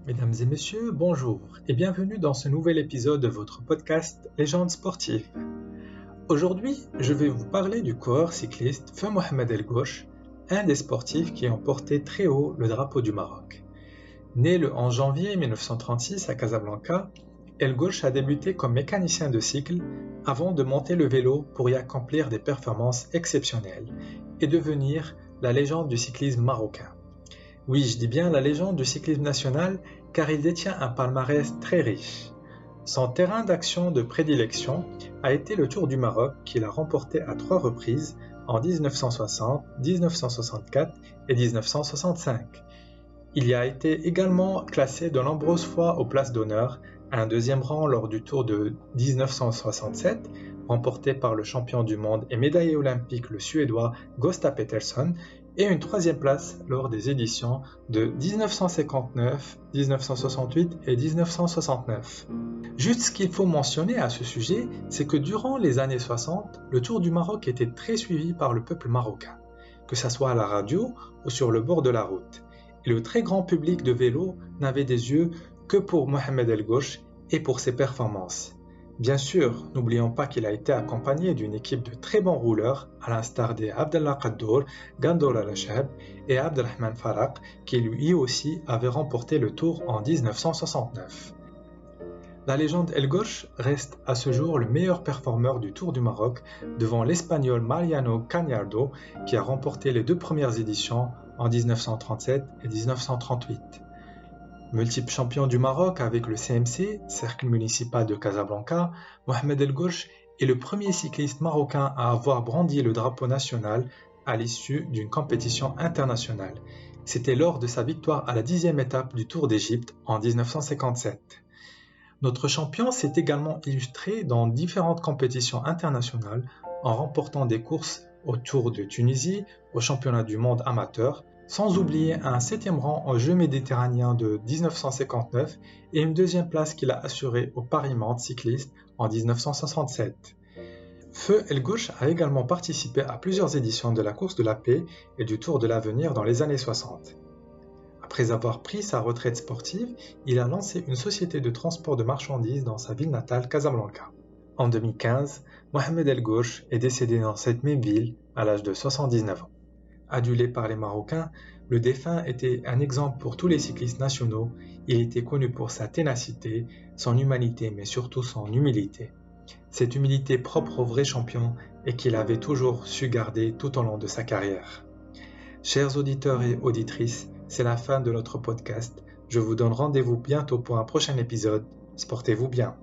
Mesdames et messieurs, bonjour et bienvenue dans ce nouvel épisode de votre podcast Légendes sportives. Aujourd'hui, je vais vous parler du coureur cycliste Feu Mohamed El Ghosh, un des sportifs qui ont porté très haut le drapeau du Maroc. Né le 11 janvier 1936 à Casablanca, El Ghosh a débuté comme mécanicien de cycle avant de monter le vélo pour y accomplir des performances exceptionnelles et devenir la légende du cyclisme marocain. Oui, je dis bien la légende du cyclisme national car il détient un palmarès très riche. Son terrain d'action de prédilection a été le Tour du Maroc qu'il a remporté à 3 reprises en 1960, 1964 et 1965. Il y a été également classé de nombreuses fois aux places d'honneur, à un deuxième rang lors du Tour de 1967, remporté par le champion du monde et médaillé olympique le Suédois Gösta Petersson, et une troisième place lors des éditions de 1959, 1968 et 1969. Juste ce qu'il faut mentionner à ce sujet, c'est que durant les années 60, le Tour du Maroc était très suivi par le peuple marocain, que ce soit à la radio ou sur le bord de la route. Et le très grand public de vélo n'avait des yeux que pour Mohamed El Ghosh et pour ses performances. Bien sûr, n'oublions pas qu'il a été accompagné d'une équipe de très bons rouleurs, à l'instar des Abdellah Kaddour, Gandol Al-Ashab et Abdelrahman Faraq, qui lui aussi avait remporté le Tour en 1969. La légende El Ghosh reste à ce jour le meilleur performeur du Tour du Maroc devant l'Espagnol Mariano Cañardo qui a remporté les 2 premières éditions en 1937 et 1938. Multiple champion du Maroc avec le CMC, Cercle municipal de Casablanca, Mohamed El Ghosh est le premier cycliste marocain à avoir brandi le drapeau national à l'issue d'une compétition internationale. C'était lors de sa victoire à la 10e étape du Tour d'Égypte en 1957. Notre champion s'est également illustré dans différentes compétitions internationales en remportant des courses au Tour de Tunisie, au championnat du monde amateur, sans oublier un 7e rang aux Jeux méditerranéens de 1959 et une 2e place qu'il a assurée au Paris-Mantes cycliste en 1967. Feu El Ghosh a également participé à plusieurs éditions de la course de la paix et du Tour de l'avenir dans les années 60. Après avoir pris sa retraite sportive, il a lancé une société de transport de marchandises dans sa ville natale Casablanca. En 2015, Mohamed El Ghosh est décédé dans cette même ville à l'âge de 79 ans. Adulé par les Marocains, le défunt était un exemple pour tous les cyclistes nationaux. Il était connu pour sa ténacité, son humanité mais surtout son humilité. Cette humilité propre au vrai champion et qu'il avait toujours su garder tout au long de sa carrière. Chers auditeurs et auditrices, c'est la fin de notre podcast. Je vous donne rendez-vous bientôt pour un prochain épisode. Portez-vous bien.